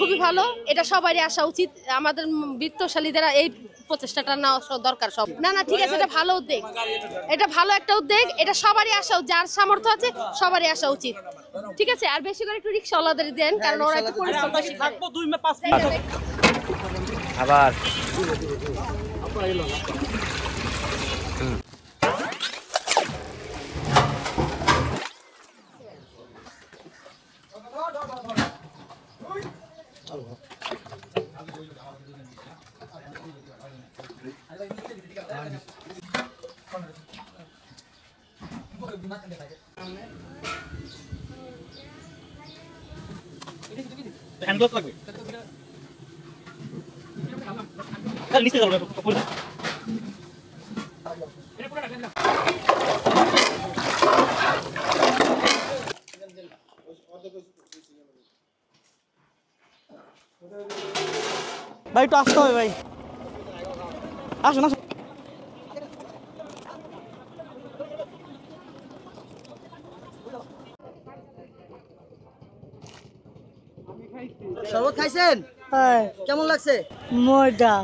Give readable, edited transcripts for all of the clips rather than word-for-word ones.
খুবই ভালো, এটা সবারই আসা উচিত। আমাদের বিত্তশালীদের এই প্রচেষ্টাটা নেওয়া দরকার সব। না ঠিক আছে, এটা ভালো উদ্যোগ, এটা ভালো একটা উদ্যোগ, এটা সবারই আসা, যার সামর্থ্য আছে সবারই আসা উচিত। ঠিক আছে, আর বেশি করে একটু রিক্সাওয়ালাদের দেন, কারণ ওরা একটু পরিশ্রম বেশি করে। আবার হ্যান্ডগ্লাভস লাগবে। নিচে যাও না। ভাই একটু আসতে হবে ভাই, আসুন আসুন। শরবত খাইছেন? কেমন লাগছে? মজা।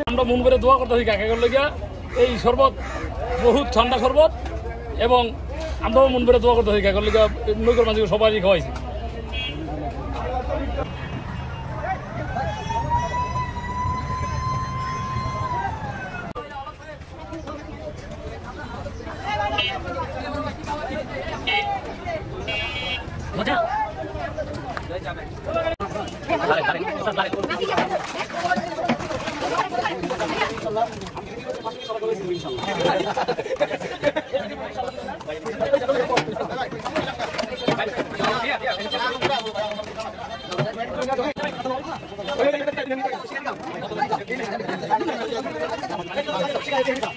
আমরা মন করে দোয়া করতে কাকে করলে গিয়া এই শরবত বহুত ঠান্ডা শরবত, এবং আমরাও মন করে দোয়া করতে কাকে করলে গিয়া নৌকর মাঝে সবাই খাওয়াইছি।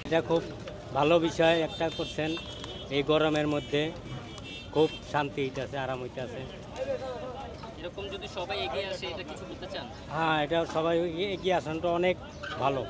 এটা খুব ভালো বিষয় একটা করছেন, এই গরমের মধ্যে খুব শান্তি হইতেছে, আরাম হইতেছে। এরকম যদি সবাই এগিয়ে আসে, এটা কিছু বলতে চান? হ্যাঁ, এটা সবাই এগিয়ে আসানটা অনেক ভালো।